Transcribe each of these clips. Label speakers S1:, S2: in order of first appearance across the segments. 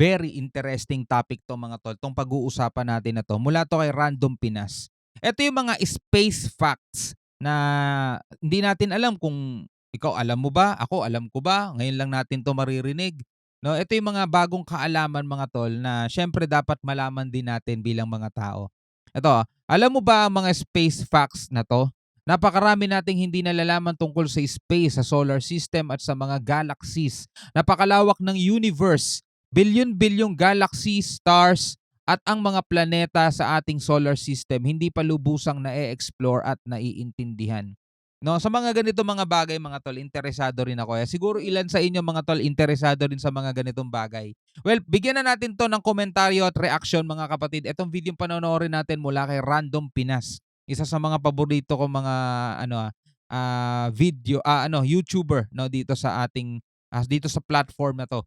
S1: very interesting topic 'to mga tol, 'tong pag-uusapan natin na 'to. Mula 'to kay Random Pinas. Ito yung mga space facts na hindi natin alam kung ikaw alam mo ba, ako alam ko ba, ngayon lang natin 'to maririnig. No, ito yung mga bagong kaalaman mga tol na siyempre dapat malaman din natin bilang mga tao. Ito, alam mo ba ang mga space facts na 'to? Napakarami nating hindi nalalaman tungkol sa space, sa solar system at sa mga galaxies. Napakalawak ng universe, bilyon-bilyong galaxies, stars, at ang mga planeta sa ating solar system hindi pa lubusang na-e-explore at naiintindihan. No, sa mga ganito mga bagay mga tol, interesado rin ako. Siguro ilan sa inyo mga tol interesado rin sa mga ganitong bagay. Well, bigyan na natin 'to ng komentaryo at reaksyon mga kapatid. Itong video panonoorin natin mula kay Random Pinas. Isa sa mga paborito ko mga YouTuber no dito sa ating dito sa platform na 'to.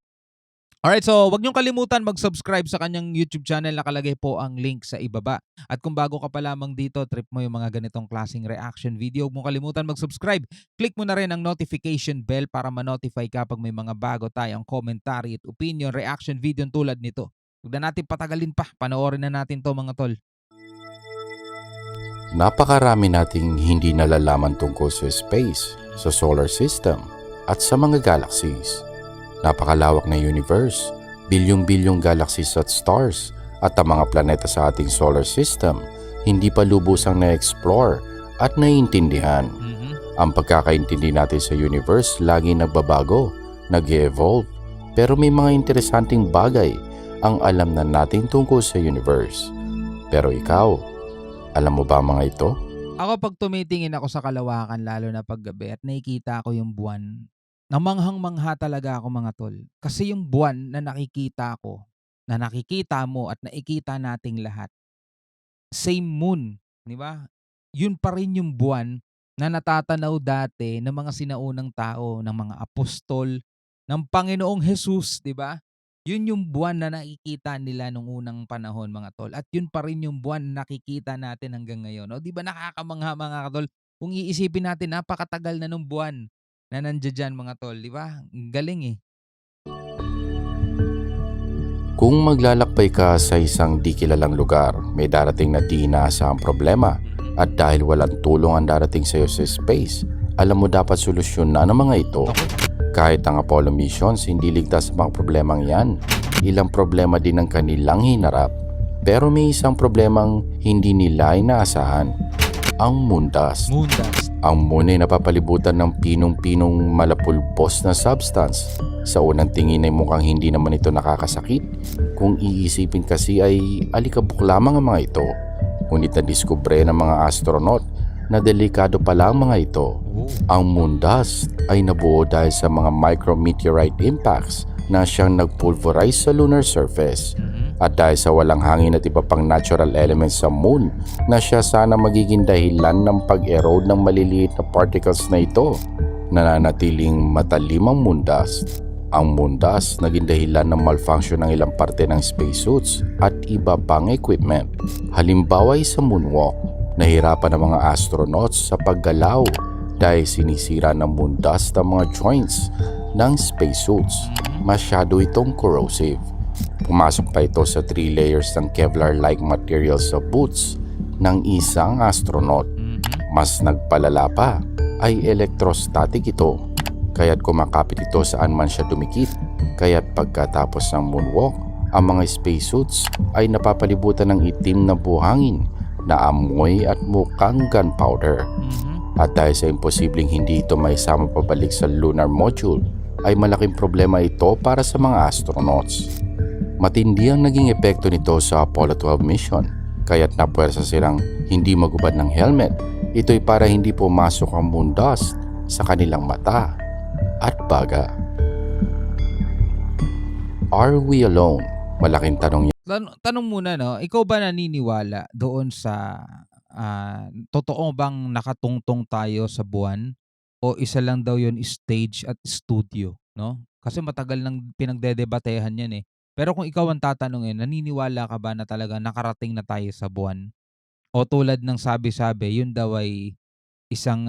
S1: Alright, so wag niyong kalimutan mag-subscribe sa kanyang YouTube channel, nakalagay po ang link sa ibaba. At kung bago ka pa lamang dito, trip mo yung mga ganitong klaseng reaction video, huwag mong kalimutan mag-subscribe. Click mo na rin ang notification bell para ma-notify ka pag may mga bago tayong commentary at opinion, reaction video tulad nito. Huwag na natin patagalin pa, panoorin na natin to mga tol.
S2: Napakarami nating hindi nalalaman tungkol sa space, sa solar system, at sa mga galaxies. Napakalawak na universe, bilyong-bilyong galaxies at stars, at ang mga planeta sa ating solar system hindi pa lubusang na-explore at naiintindihan. Ang pagkakaintindi natin sa universe lagi nagbabago, nag-evolve, pero may mga interesanting bagay ang alam na natin tungkol sa universe. Pero ikaw, alam mo ba mga ito?
S1: Ako pag tumitingin ako sa kalawakan lalo na paggabi at nakikita ko yung buwan, namanghang-mangha talaga ako mga tol. Kasi yung buwan na nakikita ko, na nakikita mo at nakikita nating lahat, same moon, di ba? Yun pa rin yung buwan na natatanaw dati ng mga sinaunang tao, ng mga apostol, ng Panginoong Jesus, di ba? Yun yung buwan na nakikita nila nung unang panahon mga tol. At yun pa rin yung buwan na nakikita natin hanggang ngayon. O, di ba nakakamangha mga tol? Kung iisipin natin, napakatagal na nung buwan na nandiyan mga tol, di ba? Ang galing eh.
S2: Kung maglalakbay ka sa isang di kilalang lugar, may darating na di inaasahang problema, at dahil walang tulong ang darating sa iyo sa space, alam mo dapat solusyonan ang mga ito. Kahit ang Apollo missions hindi ligtas sa mga problemang yan. Ilang problema din ang kanilang hinarap. Pero may isang problemang hindi nila inaasahan. Ang moondust. Ang moon ay napapalibutan ng pinong-pinong malapulbos na substance. Sa unang tingin ay mukhang hindi naman ito nakakasakit. Kung iisipin kasi ay alikabok lamang ang mga ito. Ngunit nadiskubre ng mga astronaut na delikado pala ang mga ito. Ang moondust ay nabuo dahil sa mga micrometeorite impacts na siyang nagpulverize sa lunar surface. At dahil sa walang hangin at iba pang natural elements sa moon na siya sana magiging dahilan ng pag-erode ng maliliit na particles na ito, nananatiling matalim ang moondust. Ang moondust naging dahilan ng malfunction ng ilang parte ng spacesuits at iba pang equipment. Halimbawa ay sa moonwalk, nahirapan ang mga astronauts sa paggalaw dahil sinisira ng moondust ang mga joints ng spacesuits. Masyado itong corrosive. Pumasok pa ito sa 3 layers ng Kevlar-like material sa boots ng isang astronaut. Mas nagpalala pa ay electrostatic ito, kaya't kumakapit ito saan man siya dumikit. Kaya't pagkatapos ng moonwalk, ang mga spacesuits ay napapalibutan ng itim na buhangin na amoy at mukhang gunpowder. At dahil sa imposibleng hindi ito maisama pabalik sa lunar module, ay malaking problema ito para sa mga astronauts. Matindi ang naging epekto nito sa Apollo 12 mission, kaya't napuwersa silang hindi magubad ng helmet. Ito'y para hindi pumasok ang moondust sa kanilang mata at baga. Are we alone? Malaking tanong yan.
S1: Tanong muna, no, ikaw ba naniniwala doon sa totoo bang nakatungtong tayo sa buwan o isa lang daw yon stage at studio, no? Kasi matagal nang pinagdedebatehan yan eh. Pero kung ikaw ang tatanungin, naniniwala ka ba na talaga nakarating na tayo sa buwan? O tulad ng sabi-sabi, yun daw ay isang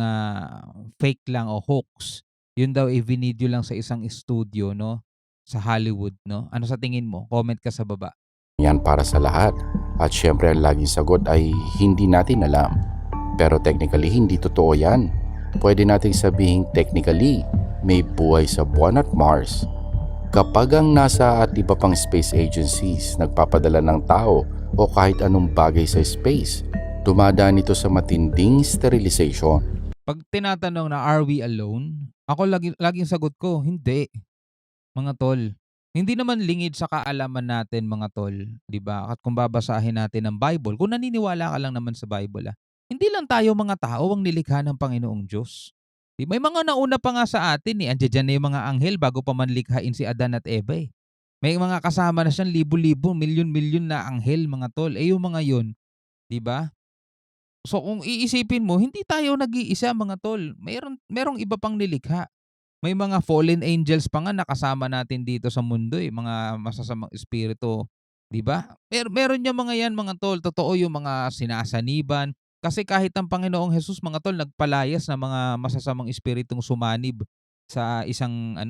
S1: fake lang o hoax. Yun daw ay video lang sa isang studio, no? sa Hollywood, no? Ano sa tingin mo? Comment ka sa baba.
S2: Yan para sa lahat. At syempre ang laging sagot ay hindi natin alam. Pero technically hindi totoo yan. Pwede nating sabihin technically may buhay sa buwan at Mars. Kapag ang NASA at iba pang space agencies nagpapadala ng tao o kahit anong bagay sa space, dumadaan ito sa matinding sterilization.
S1: Pag tinatanong na are we alone? Ako laging sagot ko, hindi. Mga tol. Hindi naman lingid sa kaalaman natin mga tol, 'di ba? At kung babasahin natin ang Bible, kung naniniwala ka lang naman sa Bible, hindi lang tayo mga tao ang nilikha ng Panginoong Diyos. May mga nauna pa nga sa atin eh. Andiyan dyan na yung mga anghel bago pa man likhain si Adan at Eva eh. May mga kasama na siyang libo-libo, milyon-milyon na anghel mga tol. Eh yung mga yun, 'di ba? So kung iisipin mo, hindi tayo nag-iisa mga tol. Merong iba pang nilikha. May mga fallen angels pa nga nakasama natin dito sa mundo eh, mga masasamang espiritu, 'di ba? Meron yung mga yan mga tol, totoo yung mga sinasaniban. Kasi kahit ang Panginoong Hesus mga tol nagpalayas ng mga masasamang espiritong sumanib sa isang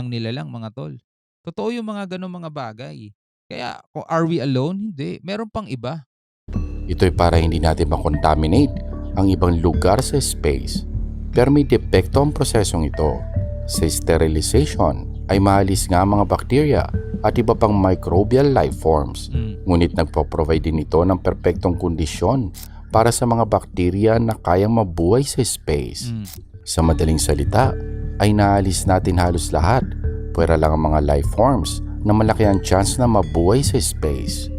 S1: nilalang mga tol. Totoo yung mga ganong mga bagay. Kaya kung are we alone? Hindi, meron pang iba.
S2: Ito'y para hindi natin makontaminate ang ibang lugar sa space. Pero may depekto ang prosesong ito. Sa sterilization ay maalis nga mga bakterya at iba pang microbial life forms. Ngunit nagpo-provide din ito ng perpektong kondisyon para sa mga bakterya na kayang mabuhay sa space. Sa madaling salita, ay naalis natin halos lahat. Pwera lang ang mga life forms na malaki ang chance na mabuhay sa space.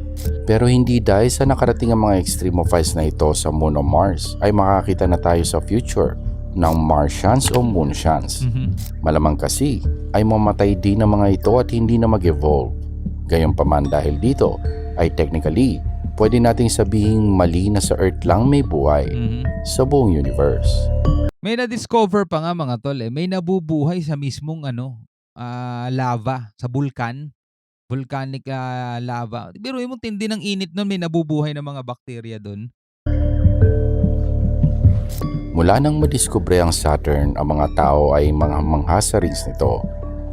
S2: Pero hindi dahil sa nakarating ang mga extremophiles na ito sa Moon o Mars ay makakita na tayo sa future ng Martians o Moonsians. Malamang kasi ay mamatay din ang mga ito at hindi na mag-evolve. Gayunpaman dahil dito ay technically pwede nating sabihing mali na sa Earth lang may buhay sa buong universe.
S1: May na-discover pa nga mga tol may nabubuhay sa mismong lava, sa vulkan. Volcanic lava. Pero yung tindi ng init nun, may nabubuhay na mga bakterya doon.
S2: Mula nang madiskubre ang Saturn, ang mga tao ay mga mangha sa rings nito.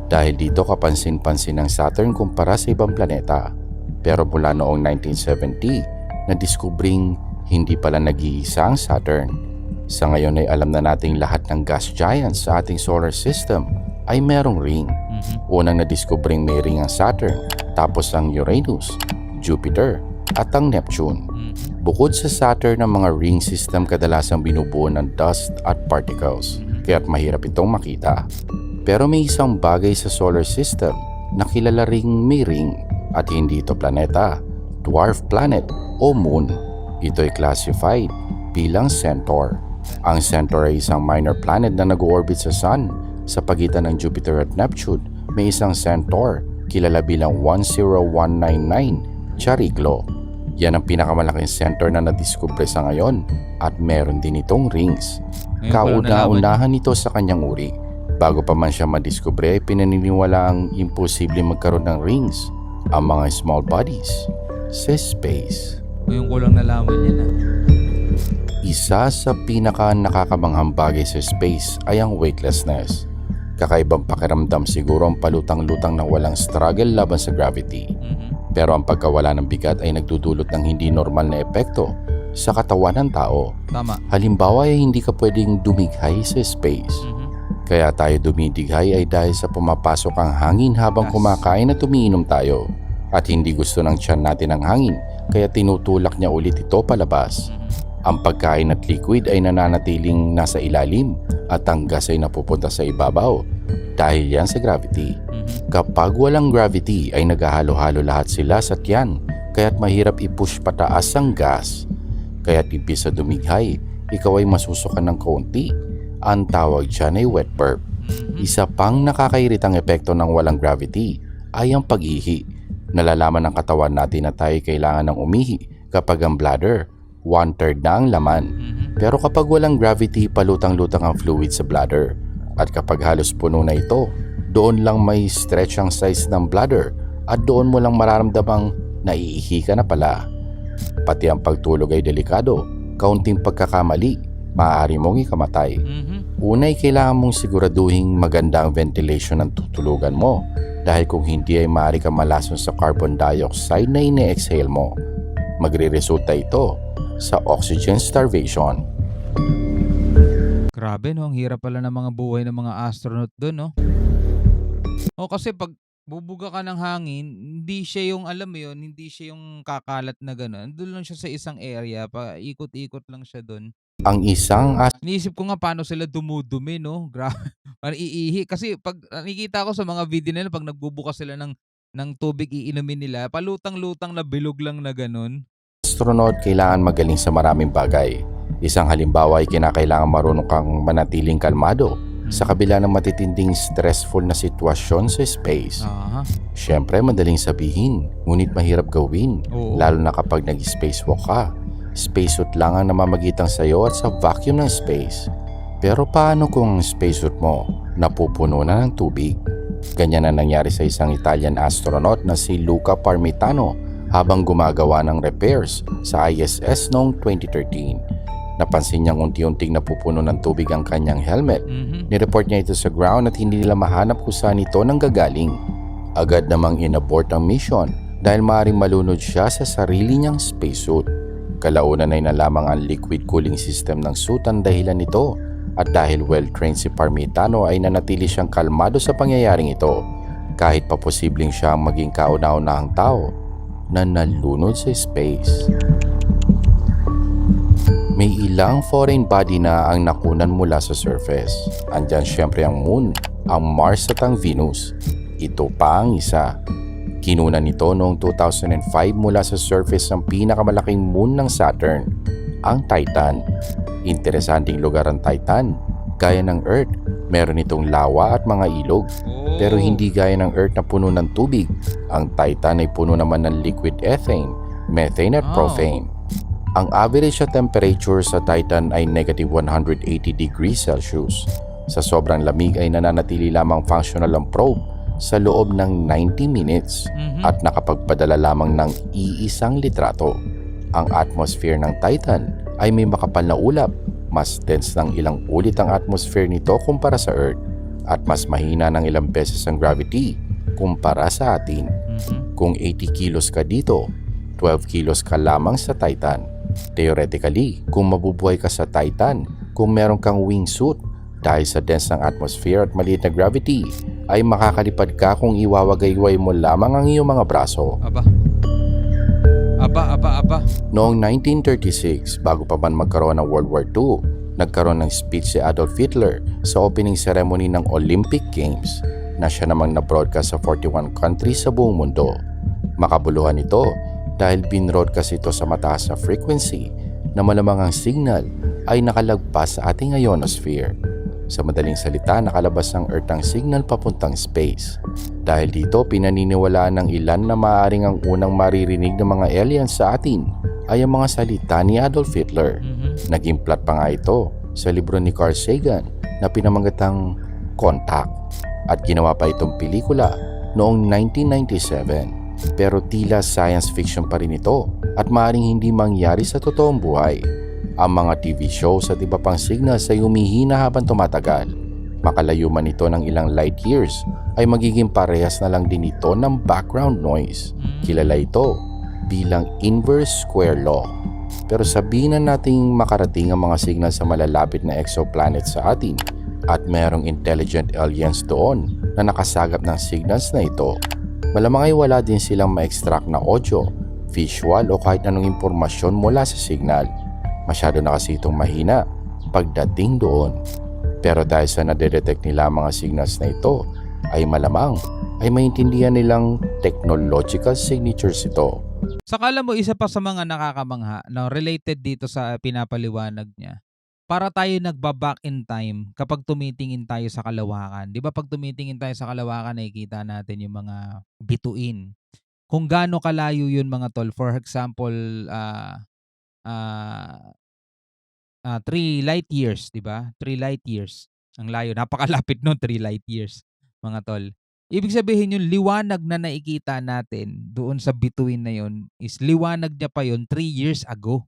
S2: Dahil dito kapansin-pansin ang Saturn kumpara sa ibang planeta. Pero mula noong 1970, nadiskubring hindi pala nag-iisa ang Saturn. Sa ngayon ay alam na nating lahat ng gas giants sa ating solar system ay merong ring. Unang nadiskubring may ring ang Saturn, tapos ang Uranus, Jupiter, at ang Neptune. Bukod sa Saturn, ang mga ring system kadalasang binubuo ng dust at particles, kaya't mahirap itong makita. Pero may isang bagay sa solar system na kilala ring may ring at hindi ito planeta, dwarf planet o moon. Ito ay classified bilang Centaur. Ang Centaur ay isang minor planet na nag-orbit sa Sun. Sa pagitan ng Jupiter at Neptune, may isang Centaur, kilala bilang 10199 Chariklo. Yan ang pinakamalaking Centaur na nadiskubre sa ngayon at meron din itong rings. Kauna-unahan ito sa kanyang uri. Bago pa man siya madiskubre ay pinaniniwala ang imposible magkaroon ng rings, ang mga small bodies sa space.
S1: Ngayon ko lang nalaman yan
S2: Isa sa pinaka nakakabanghang bagay sa space ay ang weightlessness. Kakaibang pakiramdam siguro ang palutang-lutang na walang struggle laban sa gravity. Pero ang pagkawala ng bigat ay nagdudulot ng hindi normal na epekto sa katawan ng tao.
S1: Tama.
S2: Halimbawa ay hindi ka pwedeng dumighay sa space. Kaya tayo dumidighay ay dahil sa pumapasok ang hangin habang kumakain at umiinom tayo. At hindi gusto ng tiyan natin ang hangin kaya tinutulak niya ulit ito palabas. Ang pagkain at liquid ay nananatiling nasa ilalim at ang gas ay napupunta sa ibabaw dahil yan sa gravity. Kapag walang gravity ay naghahalo-halo lahat sila sa tiyan kaya't mahirap i-push pataas ang gas. Kaya't imbis sa dumighay, ikaw ay masusukan ng kaunti. Ang tawag dyan ay wet burp. Isa pang nakakairitang epekto ng walang gravity ay ang pag-ihi. Nalalaman ng katawan natin na tayo kailangan ng umihi kapag ang bladder 1/3 na ang laman. Pero kapag walang gravity, palutang-lutang ang fluid sa bladder. At kapag halos puno na ito, doon lang may stretch ang size ng bladder at doon mo lang mararamdamang naiihi ka na pala. Pati ang pagtulog ay delikado. Kaunting pagkakamali, maaari mong ikamatay. Unay, kailangan mong siguraduhin maganda ang ventilation ng tutulugan mo dahil kung hindi ay maaari kang malason sa carbon dioxide na ine-exhale mo. Magre-resulta ito sa oxygen starvation.
S1: Grabe 'no, ang hirap pala ng mga buhay ng mga astronaut dun 'no? O kasi 'pag bubuga ka ng hangin, hindi siya yung alam mo yun, hindi siya yung kakalat na gano'n. Dun lang siya sa isang area, paikot-ikot lang siya dun.
S2: Ang isang
S1: Iniisip ko nga paano sila dumudumi 'no, parang iihi. Kasi 'pag nakikita ko sa mga video nila 'pag nagbubukas sila ng tubig iinumin nila, palutang-lutang na bilog lang na gano'n.
S2: astronaut kailangan magaling sa maraming bagay. Isang halimbawa ay kinakailangan marunong kang manatiling kalmado sa kabila ng matitinding stressful na sitwasyon sa space.
S1: Aha,
S2: Siyempre madaling sabihin, ngunit mahirap gawin,
S1: oo.
S2: lalo na kapag nag-spacewalk ka. Spacesuit lang ang namamagitan sa iyo at sa vacuum ng space. Pero paano kung ang spacesuit mo napupuno na ng tubig? Ganyan ang nangyari sa isang Italian astronaut na si Luca Parmitano habang gumagawa ng repairs sa ISS noong 2013. Napansin niyang unti-unting napupuno ng tubig ang kanyang helmet. Nireport niya ito sa ground at hindi nila mahanap kung saan ito nanggagaling. Agad namang inabort ang mission dahil maaaring malunod siya sa sarili niyang spacesuit. Kalaunan ay nalamang ang liquid cooling system ng suit ang dahilan nito, at dahil well-trained si Parmitano ay nanatili siyang kalmado sa pangyayaring ito kahit pa posibleng siya ang maging kauna-unahang tao na nalunod sa space. May ilang foreign body na ang nakunan mula sa surface. Andyan syempre ang Moon, ang Mars at ang Venus. Ito pa ang isa. Kinunan nito noong 2005 mula sa surface ng pinakamalaking moon ng Saturn, ang Titan. Interesanting lugar ang Titan. Gaya ng Earth, meron itong lawa at mga ilog. Pero hindi gaya ng Earth na puno ng tubig. Ang Titan ay puno naman ng liquid ethane, methane at propane. Ang average na temperature sa Titan ay negative 180 degrees Celsius. Sa sobrang lamig ay nananatili lamang functional ang probe sa loob ng 90 minutes at nakapagpadala lamang ng iisang litrato. Ang atmosphere ng Titan ay may makapal na ulap, mas dense ng ilang ulit ang atmosphere nito kumpara sa Earth, at mas mahina ng ilang beses ang gravity kumpara sa atin. Kung 80 kilos ka dito, 12 kilos ka lamang sa Titan. Theoretically, kung mabubuhay ka sa Titan, kung meron kang wingsuit, dahil sa dense ng atmosphere at maliit na gravity, ay makakalipad ka kung iwawagayway mo lamang ang iyong mga braso.
S1: Aba.
S2: Noong 1936, bago pa man magkaroon ng World War II, nagkaroon ng speech si Adolf Hitler sa opening ceremony ng Olympic Games na siya namang na-broadcast sa 41 countries sa buong mundo. Makabuluhan ito dahil binroadcast ito sa mataas na frequency na malamang ang signal ay nakalagpas sa ating ionosphere. Sa madaling salita, nakalabas ng Earth ang signal papuntang space. Dahil dito, pinaniniwalaan ng ilan na maaaring ang unang maririnig ng mga aliens sa atin ay ang mga salita ni Adolf Hitler. Naging plot pa nga ito sa libro ni Carl Sagan na pinamagatang Contact, at ginawa pa itong pelikula noong 1997. Pero tila science fiction pa rin ito at maaaring hindi mangyari sa totoong buhay. Ang mga TV shows at iba pang signals ay humihina habang tumatagal. Makalayo man ito ng ilang light years, ay magiging parehas na lang din ito ng background noise. Kilala ito bilang inverse square law. Pero sabihin na nating makarating ang mga signal sa malalapit na exoplanet sa atin at mayroong intelligent aliens doon na nakasagap ng signals na ito. Malamang ay wala din silang ma-extract na audio, visual o kahit anong impormasyon mula sa signal. Masyado na kasi itong mahina pagdating doon. Pero dahil sa nadedetect nila ang mga signals na ito, ay malamang ay maintindihan nilang technological signatures ito.
S1: Sakala mo isa pa sa mga nakakamangha no, related dito sa pinapaliwanag niya. Para tayo nagba-back in time kapag tumitingin tayo sa kalawakan. 'Di ba pag tumitingin tayo sa kalawakan nakikita natin yung mga bituin. Kung gaano kalayo yun mga tol. For example, 3 light years, 'di ba? 3 light years. Ang layo, napakalapit nun, 3 light years, mga tol. Ibig sabihin yung liwanag na nakikita natin doon sa bituin na yun is liwanag niya pa yun 3 years ago,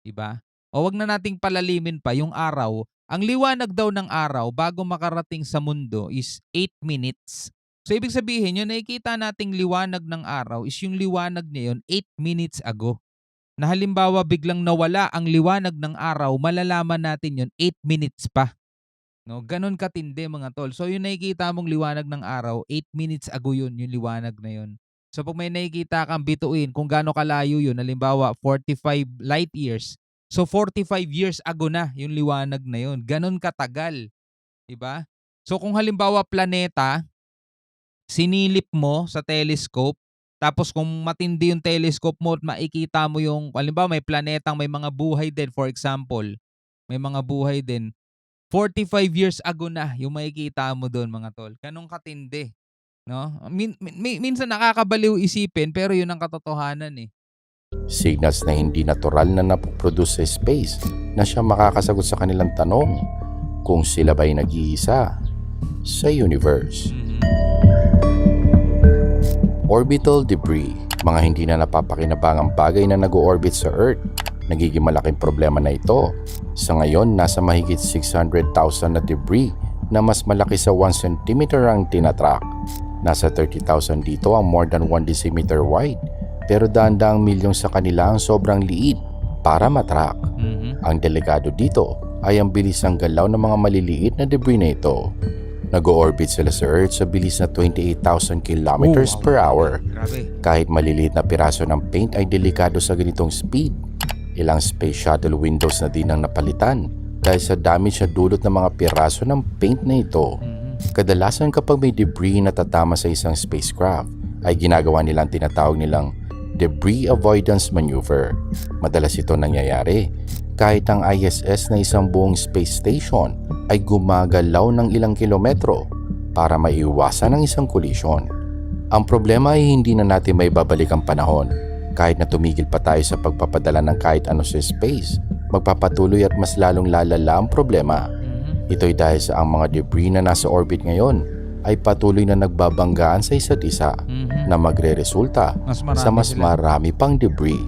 S1: 'di ba? O wag na nating palalimin pa yung araw. Ang liwanag daw ng araw bago makarating sa mundo is 8 minutes. So ibig sabihin yung nakikita nating liwanag ng araw is yung liwanag niya yun 8 minutes ago. Na halimbawa biglang nawala ang liwanag ng araw, malalaman natin yun 8 minutes pa. No, gano'n katindi mga tol. So yung nakikita mong liwanag ng araw, 8 minutes ago yun, yung liwanag na yun. So pag may nakikita kang bituin kung gaano kalayo yun, halimbawa 45 light years. So 45 years ago na yung liwanag na yun. Gano'n katagal, 'di ba? So kung halimbawa planeta, sinilip mo sa telescope, tapos kung matindi yung telescope mo at makikita mo yung halimbawa may planetang may mga buhay din, for example, may mga buhay din, 45 years ago na yung makikita mo dun mga tol. Ganun katindi, 'no? Minsan nakakabaliw isipin pero yun ang katotohanan, eh.
S2: Signals na hindi natural na napoproduce sa space na siya makakasagot sa kanilang tanong kung sila ba'y nag-iisa sa universe. Orbital debris, mga hindi na napapakinabangang bagay na nag-orbit sa Earth. Nagiging malaking problema na ito. Sa ngayon, nasa mahigit 600,000 na debris na mas malaki sa 1 cm ang tinatrack. Nasa 30,000 dito ang more than 1 decimeter wide, pero daang-daang milyong sa kanila ang sobrang liit para matrack. Ang delikado dito ay ang bilis ng galaw ng mga maliliit na debris na ito. Nag-orbit sila sa Earth sa bilis na 28,000 kilometers per hour.
S1: Grabe.
S2: Kahit maliliit na piraso ng paint ay delikado sa ganitong speed. Ilang space shuttle windows na din ang napalitan dahil sa damage sa dulot ng mga piraso ng paint na ito. Kadalasan kapag may debris na tatama sa isang spacecraft ay ginagawa nilang tinatawag nilang debris avoidance maneuver. Madalas ito nangyayari kahit ang ISS na isang buong space station ay gumagalaw ng ilang kilometro para maiwasan ang isang collision. Ang problema ay hindi na natin may babalik ang panahon. Kahit na tumigil pa tayo sa pagpapadala ng kahit ano sa space, magpapatuloy at mas lalong lalala ang problema. Ito'y dahil sa ang mga debris na nasa orbit ngayon ay patuloy na nagbabanggaan sa isa't isa na magre-resulta sa mas marami pang debris.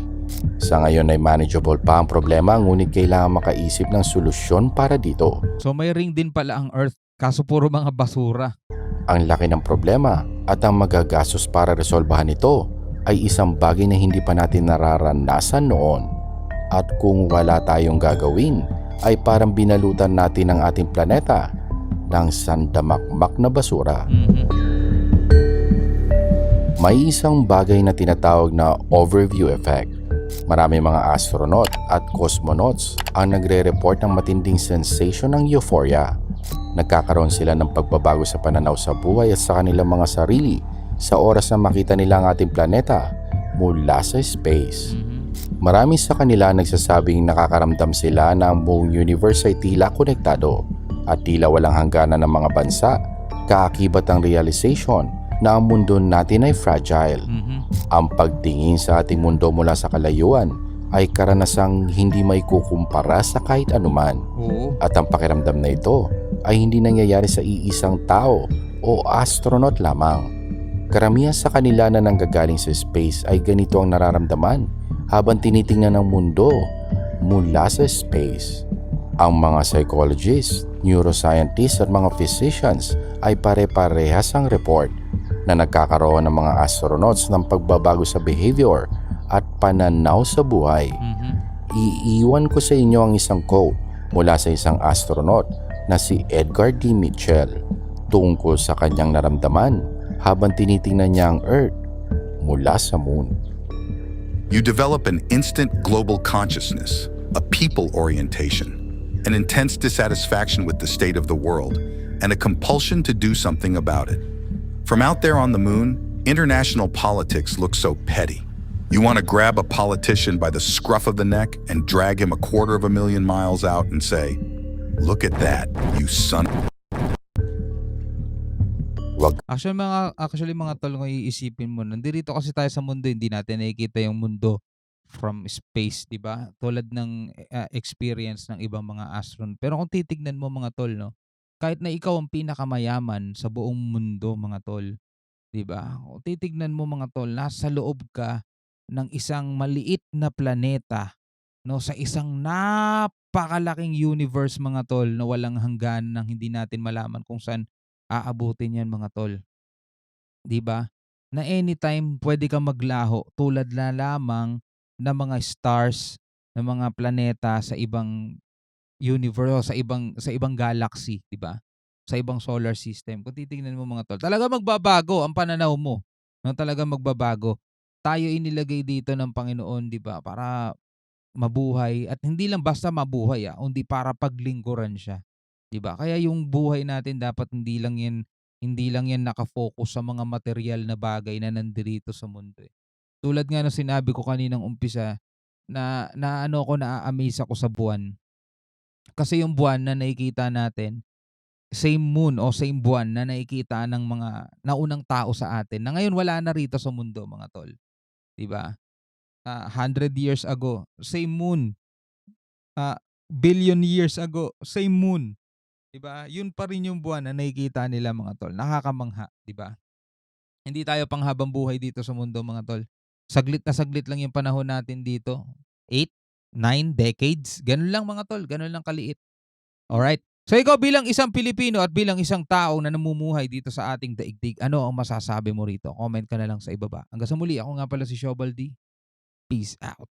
S2: Sa ngayon ay manageable pa ang problema, ngunit kailangan makaisip ng solusyon para dito.
S1: So may ring din pala ang Earth, kaso puro mga basura.
S2: Ang laki ng problema at ang magagastos para resolbahan ito ay isang bagay na hindi pa natin nararanasan noon. At kung wala tayong gagawin, ay parang binalutan natin ang ating planeta ng sandamakmak na basura. May isang bagay na tinatawag na overview effect. Marami mga astronaut at cosmonauts ang nagre-report ng matinding sensation ng euphoria. Nagkakaroon sila ng pagbabago sa pananaw sa buhay at sa kanilang mga sarili sa oras na makita nila ang ating planeta mula sa space. Marami sa kanila nagsasabing nakakaramdam sila na ang buong universe ay tila konektado at tila walang hangganan ng mga bansa. Kaakibat ang realization na ang mundo natin ay fragile. Ang pagtingin sa ating mundo mula sa kalayuan ay karanasang hindi maikukumpara sa kahit anuman. At ang pakiramdam na ito ay hindi nangyayari sa iisang tao o astronaut lamang. Karamihan sa kanila na nanggagaling sa space ay ganito ang nararamdaman habang tinitingnan ang mundo mula sa space. Ang mga psychologists, neuroscientists at mga physicians ay pare-parehas ang report na nagkakaroon ng mga astronauts ng pagbabago sa behavior at pananaw sa buhay. Iiwan ko sa inyo ang isang quote mula sa isang astronaut na si Edgar D. Mitchell tungkol sa kanyang naramdaman habang tinitingnan niya ang Earth mula sa Moon.
S3: You develop an instant global consciousness, a people orientation, an intense dissatisfaction with the state of the world, and a compulsion to do something about it. From out there on the moon, international politics looks so petty. You want to grab a politician by the scruff of the neck and drag him 250,000 miles out and say, "Look at that, you son of..."
S1: Actually mga tol, kung iisipin mo, nandito kasi tayo sa mundo, hindi natin nakikita yung mundo from space, 'di ba? Tulad ng experience ng ibang mga astronaut. Pero kung titignan mo mga tol, no, kahit na ikaw ang pinakamayaman sa buong mundo mga tol, 'di ba? Kung titignan mo mga tol, nasa loob ka ng isang maliit na planeta, no, sa isang napakalaking universe mga tol na walang hangganan, nang hindi natin malaman kung saan aabutin yan mga tol. 'di ba? Na anytime pwede kang maglaho tulad na lamang ng mga stars, ng mga planeta sa ibang universe o sa ibang galaxy, 'di ba? Sa ibang solar system. Kung titingnan mo mga tol, talagang magbabago ang pananaw mo, 'no? Talagang magbabago. Tayo inilagay dito ng Panginoon, 'di ba, para mabuhay at hindi lang basta mabuhay, kundi para paglingkuran siya, 'di ba? Kaya yung buhay natin dapat hindi lang yan naka-focus sa mga materyal na bagay na nandirito sa mundo, eh. Tulad nga ng sinabi ko kaninang umpisa na naano ako, naa-amaze ako sa buwan. Kasi yung buwan na nakikita natin, same moon o same buwan na nakikita ng mga naunang tao sa atin na ngayon wala na rito sa mundo, mga tol, 'di ba? 100 years ago, same moon. Billion years ago, same moon, 'di ba? Yun pa rin yung buwan na nakikita nila, mga tol. Nakakamangha, 'di ba? Hindi tayo panghabang buhay dito sa mundo, mga tol. Saglit na saglit lang yung panahon natin dito. 8, 9 decades, ganun lang, mga tol, ganun lang kaliit. Alright. So ikaw bilang isang Pilipino at bilang isang tao na namumuhay dito sa ating daigdig, ano ang masasabi mo rito? Comment ka na lang sa ibaba. Hanggang sa muli, ako nga pala si Shobal D. Peace out.